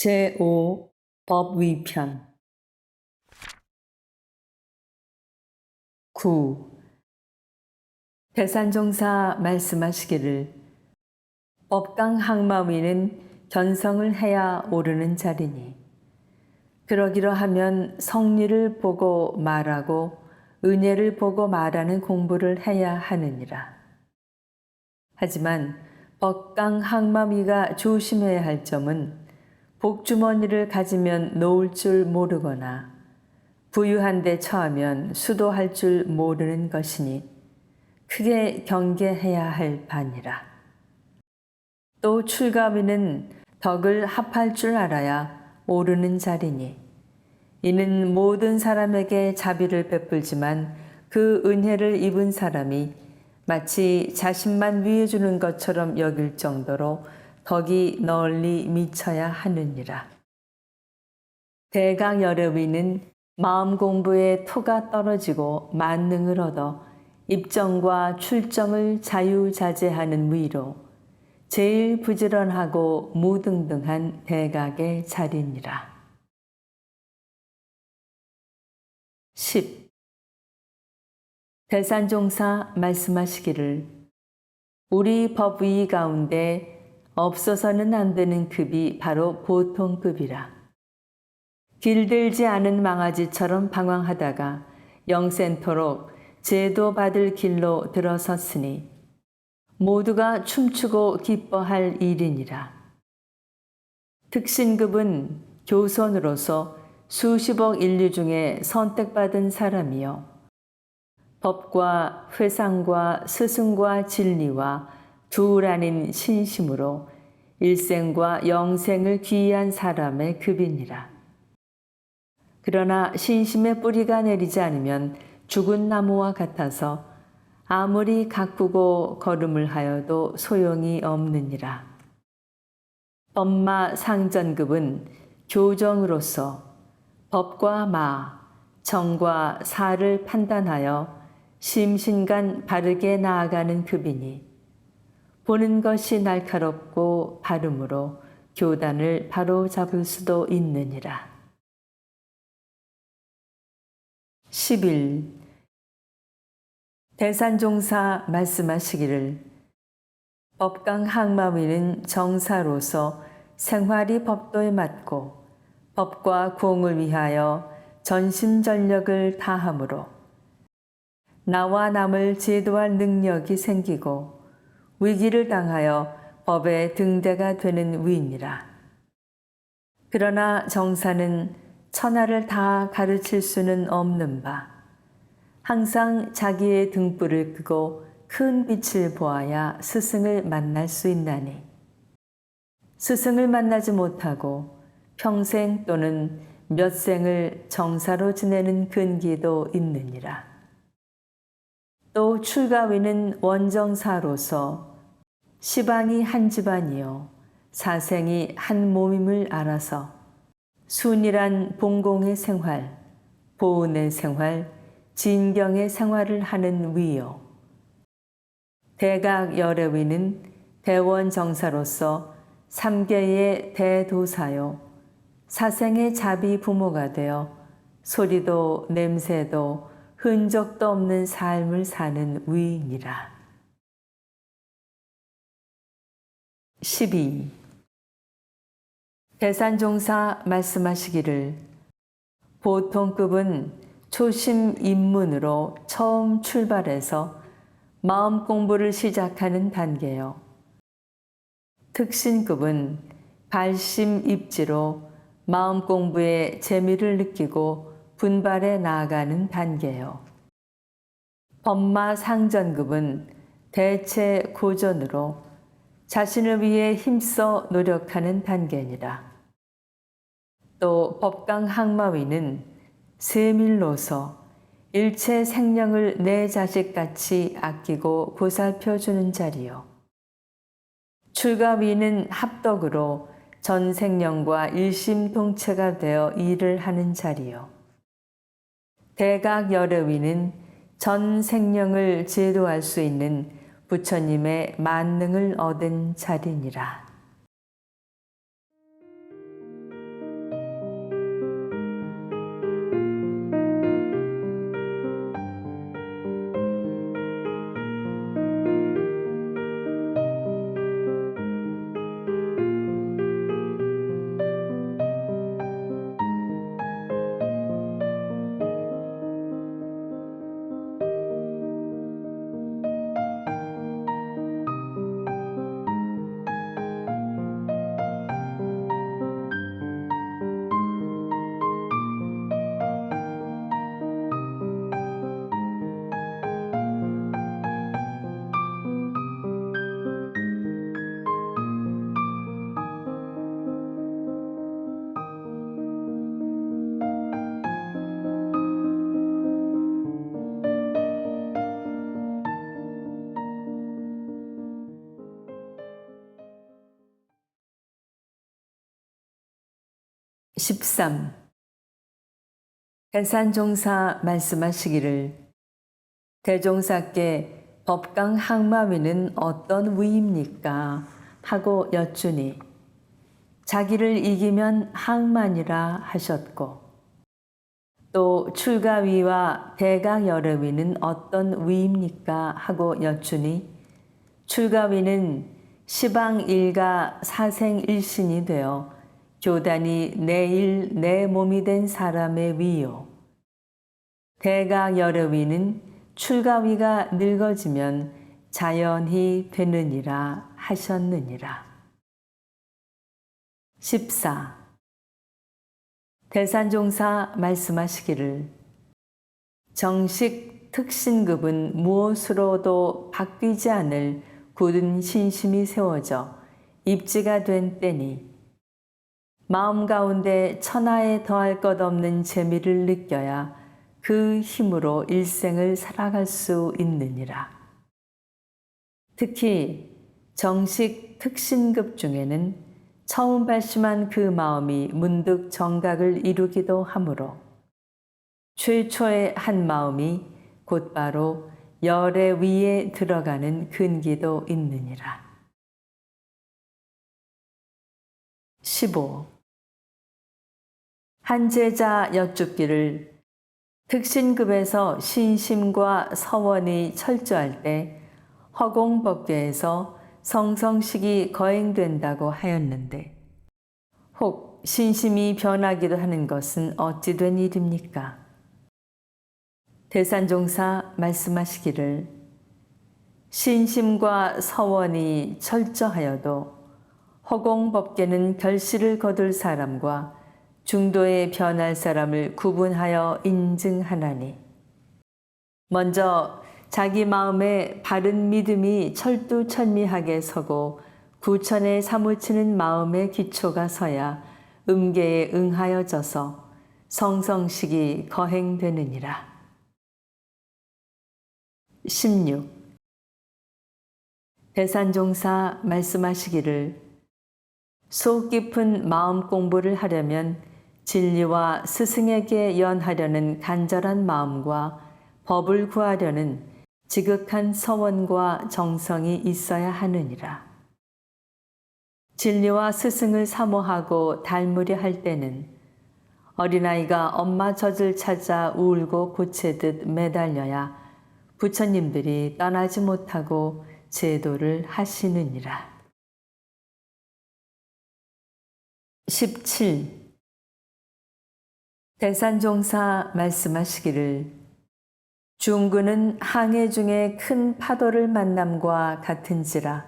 제5 법위편 9. 대산종사 말씀하시기를 법강 항마위는 견성을 해야 오르는 자리니 그러기로 하면 성리를 보고 말하고 은혜를 보고 말하는 공부를 해야 하느니라. 하지만 법강 항마위가 조심해야 할 점은 복주머니를 가지면 놓을 줄 모르거나 부유한 데 처하면 수도할 줄 모르는 것이니 크게 경계해야 할 바니라. 또 출가위는 덕을 합할 줄 알아야 오르는 자리니 이는 모든 사람에게 자비를 베풀지만 그 은혜를 입은 사람이 마치 자신만 위해 주는 것처럼 여길 정도로 덕이 널리 미쳐야 하느니라. 대강여려위는 마음 공부에 토가 떨어지고 만능을 얻어 입정과 출정을 자유자재하는 위로 제일 부지런하고 무등등한 대각의 자리니라. 10. 대산종사 말씀하시기를 우리 법의 가운데 없어서는 안 되는 급이 바로 보통급이라. 길들지 않은 망아지처럼 방황하다가 영센토록 제도 받을 길로 들어섰으니 모두가 춤추고 기뻐할 일이니라. 특신급은 교손으로서 수십억 인류 중에 선택받은 사람이요 법과 회상과 스승과 진리와 둘 아닌 신심으로 일생과 영생을 귀의한 사람의 급이니라. 그러나 신심의 뿌리가 내리지 않으면 죽은 나무와 같아서 아무리 가꾸고 걸음을 하여도 소용이 없느니라. 법마 상전급은 교정으로서 법과 마, 정과 사를 판단하여 심신간 바르게 나아가는 급이니 보는 것이 날카롭고 바름으로 교단을 바로 잡을 수도 있느니라. 11. 대산종사 말씀하시기를 법강 항마위는 정사로서 생활이 법도에 맞고 법과 공을 위하여 전심전력을 다함으로 나와 남을 제도할 능력이 생기고 위기를 당하여 법의 등대가 되는 위니라. 그러나 정사는 천하를 다 가르칠 수는 없는 바 항상 자기의 등불을 끄고 큰 빛을 보아야 스승을 만날 수 있나니 스승을 만나지 못하고 평생 또는 몇 생을 정사로 지내는 근기도 있느니라. 또 출가위는 원정사로서 시방이 한 집안이요 사생이 한 몸임을 알아서 순이란 봉공의 생활, 보은의 생활, 진경의 생활을 하는 위요. 대각여려위는 대원정사로서 삼계의 대도사요 사생의 자비 부모가 되어 소리도 냄새도 흔적도 없는 삶을 사는 위이니라. 12. 대산종사 말씀하시기를 보통급은 초심 입문으로 처음 출발해서 마음 공부를 시작하는 단계요. 특신급은 발심 입지로 마음 공부에 재미를 느끼고 분발해 나아가는 단계요. 법마 상전급은 대체 고전으로 자신을 위해 힘써 노력하는 단계니라. 또 법강 항마위는 세밀로서 일체 생명을 내 자식같이 아끼고 보살펴주는 자리요. 출가위는 합덕으로 전 생명과 일심동체가 되어 일을 하는 자리요. 대각여려위는 전 생명을 제도할 수 있는 부처님의 만능을 얻은 자리니라. 13. 해산종사 말씀하시기를 대종사께 법강 항마위는 어떤 위입니까? 하고 여쭈니 자기를 이기면 항만이라 하셨고 또 출가위와 대강여름위는 어떤 위입니까? 하고 여쭈니 출가위는 시방일가 사생일신이 되어 교단이 내일 내 몸이 된 사람의 위요. 대강여름위는 출가위가 늙어지면 자연히 되느니라 하셨느니라. 14. 대산종사 말씀하시기를 정식 특신급은 무엇으로도 바뀌지 않을 굳은 신심이 세워져 입지가 된 때니 마음 가운데 천하에 더할 것 없는 재미를 느껴야 그 힘으로 일생을 살아갈 수 있느니라. 특히 정식 특신급 중에는 처음 발심한 그 마음이 문득 정각을 이루기도 하므로 최초의 한 마음이 곧바로 열의 위에 들어가는 근기도 있느니라. 15. 한 제자 여쭙기를 특신급에서 신심과 서원이 철저할 때 허공법계에서 성성식이 거행된다고 하였는데 혹 신심이 변하기도 하는 것은 어찌 된 일입니까? 대산종사 말씀하시기를 신심과 서원이 철저하여도 허공법계는 결실을 거둘 사람과 중도에 변할 사람을 구분하여 인증하나니 먼저 자기 마음에 바른 믿음이 철두철미하게 서고 구천에 사무치는 마음의 기초가 서야 음계에 응하여져서 성성식이 거행되느니라. 16. 대산종사 말씀하시기를 속 깊은 마음 공부를 하려면 진리와 스승에게 연하려는 간절한 마음과 법을 구하려는 지극한 서원과 정성이 있어야 하느니라. 진리와 스승을 사모하고 닮으려 할 때는 어린아이가 엄마 젖을 찾아 울고 고채듯 매달려야 부처님들이 떠나지 못하고 제도를 하시느니라. 17. 대산종사 말씀하시기를 중근은 항해 중에 큰 파도를 만남과 같은지라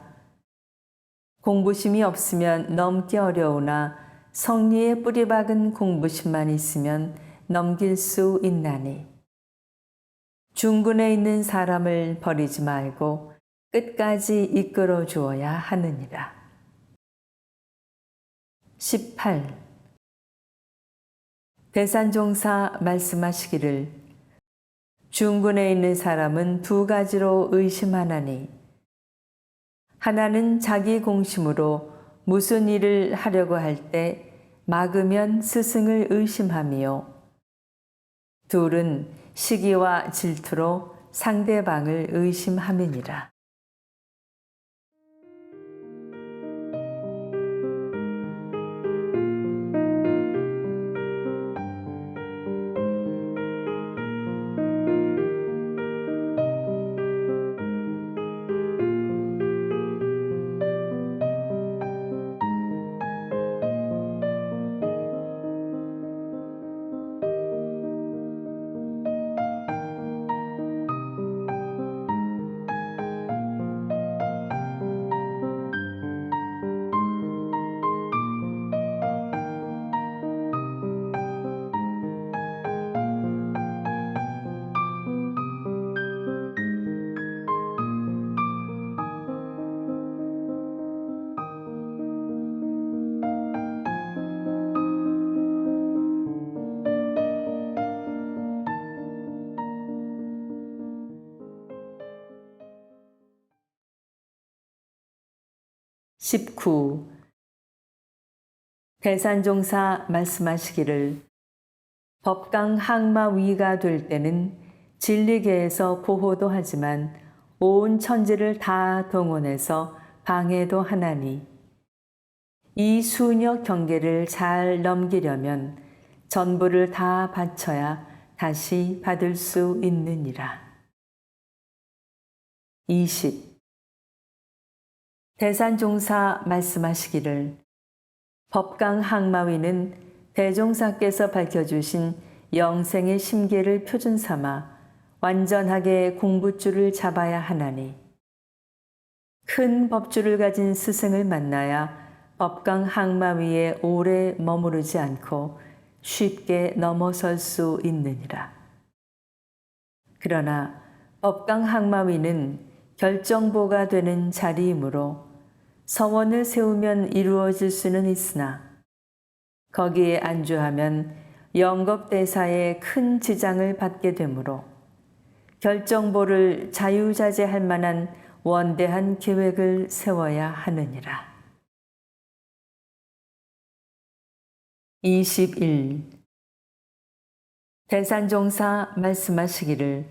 공부심이 없으면 넘기 어려우나 성리에 뿌리박은 공부심만 있으면 넘길 수 있나니 중근에 있는 사람을 버리지 말고 끝까지 이끌어 주어야 하느니라. 18. 대산종사 말씀하시기를 중근에 있는 사람은 두 가지로 의심하나니 하나는 자기 공심으로 무슨 일을 하려고 할 때 막으면 스승을 의심하며 둘은 시기와 질투로 상대방을 의심함이니라. 19. 대산종사 말씀하시기를 법강 항마위가 될 때는 진리계에서 보호도 하지만 온 천지를 다 동원해서 방해도 하나니 이 수녀 경계를 잘 넘기려면 전부를 다 바쳐야 다시 받을 수 있느니라. 20. 대산종사 말씀하시기를 법강 항마위는 대종사께서 밝혀주신 영생의 심계를 표준 삼아 완전하게 공부줄을 잡아야 하나니 큰 법줄을 가진 스승을 만나야 법강 항마위에 오래 머무르지 않고 쉽게 넘어설 수 있느니라. 그러나 법강 항마위는 결정보가 되는 자리이므로 서원을 세우면 이루어질 수는 있으나 거기에 안주하면 영겁대사에 큰 지장을 받게 되므로 결정보를 자유자재할 만한 원대한 계획을 세워야 하느니라. 21. 대산종사 말씀하시기를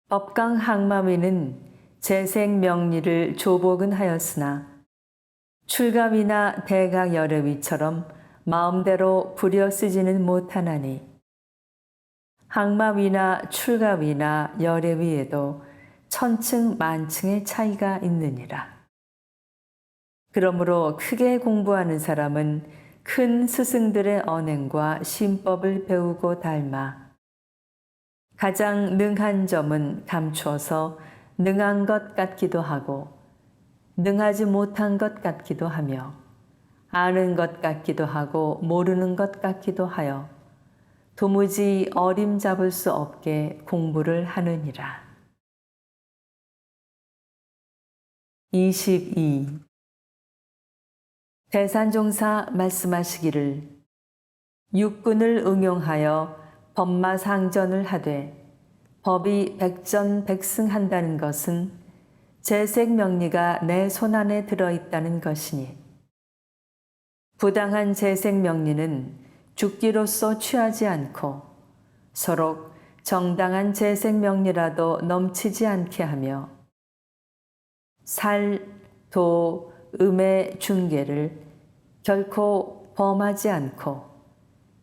법강 항마위는 재생명리를 조복은 하였으나 출가위나 대각열애위처럼 마음대로 부려 쓰지는 못하나니 항마위나 출가위나 열애위에도 천층 만층의 차이가 있느니라. 그러므로 크게 공부하는 사람은 큰 스승들의 언행과 신법을 배우고 닮아 가장 능한 점은 감추어서 능한 것 같기도 하고 능하지 못한 것 같기도 하며 아는 것 같기도 하고 모르는 것 같기도 하여 도무지 어림잡을 수 없게 공부를 하느니라. 22. 대산종사 말씀하시기를 육군을 응용하여 법마상전을 하되 법이 백전백승한다는 것은 재생명리가 내 손안에 들어있다는 것이니 부당한 재생명리는 죽기로서 취하지 않고 서로 정당한 재생명리라도 넘치지 않게 하며 살, 도, 음의 중계를 결코 범하지 않고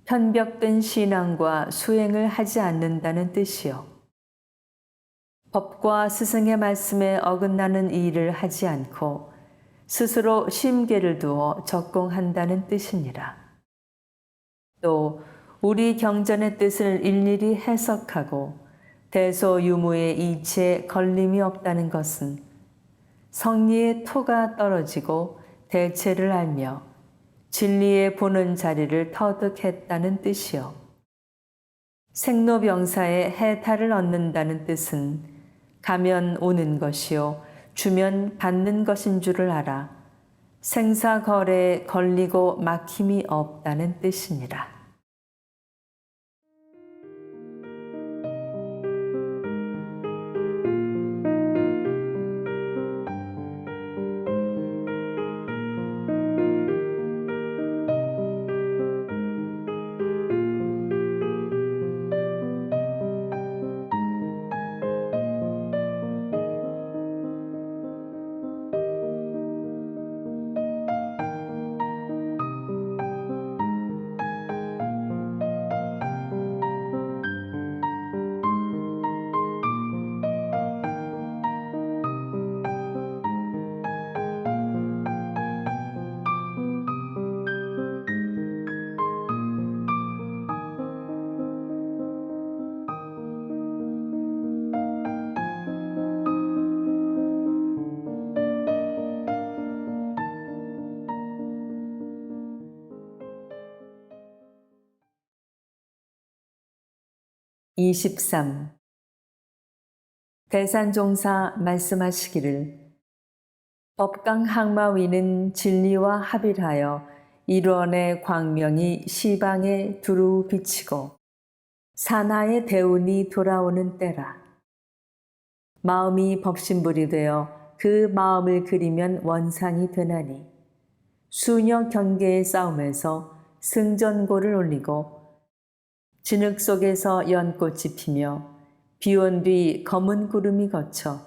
편벽된 신앙과 수행을 하지 않는다는 뜻이요. 법과 스승의 말씀에 어긋나는 일을 하지 않고 스스로 심계를 두어 적공한다는 뜻이니라. 또 우리 경전의 뜻을 일일이 해석하고 대소유무의 이치에 걸림이 없다는 것은 성리의 토가 떨어지고 대체를 알며 진리의 보는 자리를 터득했다는 뜻이요. 생로병사의 해탈을 얻는다는 뜻은 가면 오는 것이요 주면 받는 것인 줄을 알아 생사거래에 걸리고 막힘이 없다는 뜻이니라. 23. 대산종사 말씀하시기를 법강 항마위는 진리와 합일하여 일원의 광명이 시방에 두루 비치고 산하의 대운이 돌아오는 때라. 마음이 법신불이 되어 그 마음을 그리면 원상이 되나니 수녀 경계의 싸움에서 승전고를 올리고 진흙 속에서 연꽃이 피며 비온 뒤 검은 구름이 거쳐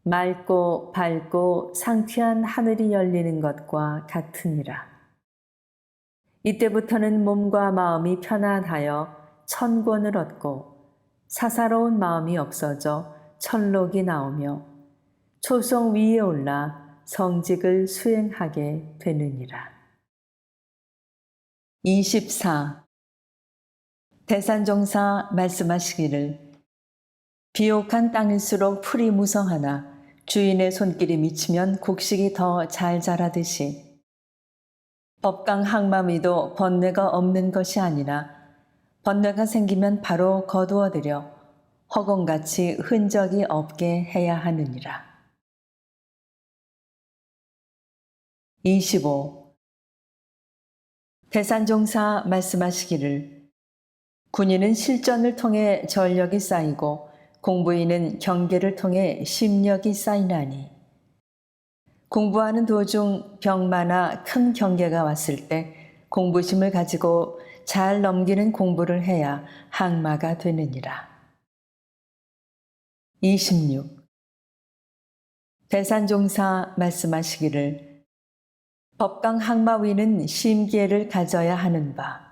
맑고 밝고 상쾌한 하늘이 열리는 것과 같으니라. 이때부터는 몸과 마음이 편안하여 천권을 얻고 사사로운 마음이 없어져 천록이 나오며 초성 위에 올라 성직을 수행하게 되느니라. 24. 대산종사 말씀하시기를 비옥한 땅일수록 풀이 무성하나 주인의 손길이 미치면 곡식이 더 잘 자라듯이 법강 항마미도 번뇌가 없는 것이 아니라 번뇌가 생기면 바로 거두어들여 허공같이 흔적이 없게 해야 하느니라. 25. 대산종사 말씀하시기를 군인은 실전을 통해 전력이 쌓이고 공부인은 경계를 통해 심력이 쌓이나니 공부하는 도중 병마나 큰 경계가 왔을 때 공부심을 가지고 잘 넘기는 공부를 해야 항마가 되느니라. 26. 대산종사 말씀하시기를 법강 항마위는 심기를 가져야 하는 바.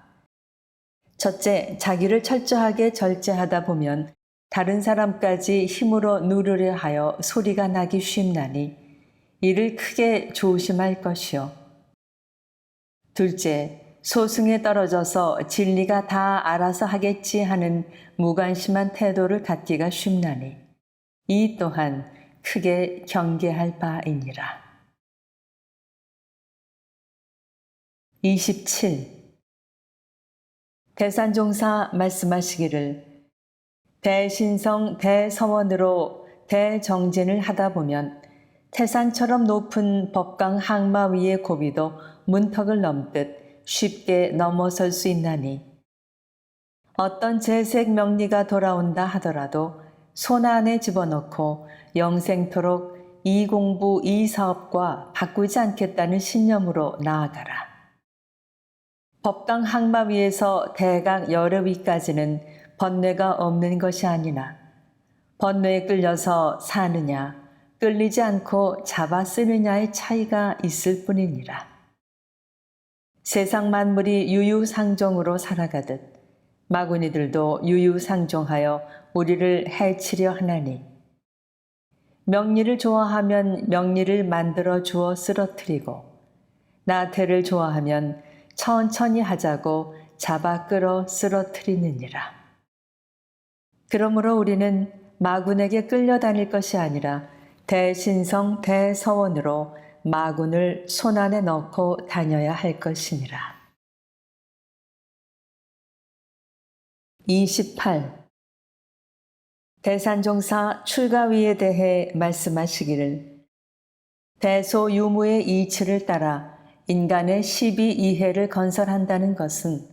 첫째, 자기를 철저하게 절제하다 보면 다른 사람까지 힘으로 누르려 하여 소리가 나기 쉽나니 이를 크게 조심할 것이요. 둘째, 소승에 떨어져서 진리가 다 알아서 하겠지 하는 무관심한 태도를 갖기가 쉽나니 이 또한 크게 경계할 바이니라. 27. 대산종사 말씀하시기를 대신성 대서원으로 대정진을 하다 보면 태산처럼 높은 법강 항마 위의 고비도 문턱을 넘듯 쉽게 넘어설 수 있나니 어떤 재색 명리가 돌아온다 하더라도 손 안에 집어넣고 영생토록 이 공부 이 사업과 바꾸지 않겠다는 신념으로 나아가라. 법강 항마 위에서 대각 여러 위까지는 번뇌가 없는 것이 아니나 번뇌에 끌려서 사느냐 끌리지 않고 잡아 쓰느냐의 차이가 있을 뿐이니라. 세상 만물이 유유상종으로 살아가듯 마구니들도 유유상종하여 우리를 해치려 하나니 명리를 좋아하면 명리를 만들어 주어 쓰러뜨리고 나태를 좋아하면 천천히 하자고 잡아 끌어 쓰러뜨리느니라. 그러므로 우리는 마군에게 끌려다닐 것이 아니라 대신성 대서원으로 마군을 손안에 넣고 다녀야 할 것이니라. 28. 대산종사 출가위에 대해 말씀하시기를 대소유무의 이치를 따라 인간의 12이해를 건설한다는 것은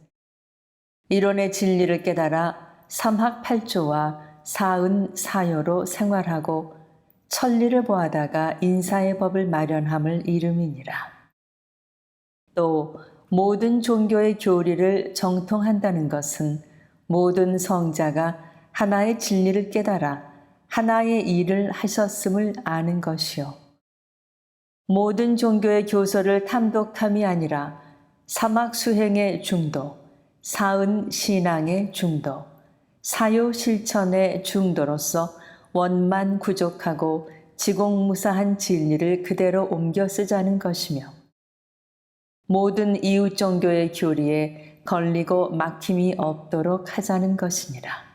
이론의 진리를 깨달아 삼학팔조와 사은사요로 생활하고 천리를 보하다가 인사의 법을 마련함을 이름이니라. 또 모든 종교의 교리를 정통한다는 것은 모든 성자가 하나의 진리를 깨달아 하나의 일을 하셨음을 아는 것이요. 모든 종교의 교서를 탐독함이 아니라 사막수행의 중도, 사은신앙의 중도, 사요실천의 중도로서 원만구족하고 지공무사한 진리를 그대로 옮겨 쓰자는 것이며 모든 이웃 종교의 교리에 걸리고 막힘이 없도록 하자는 것이니라.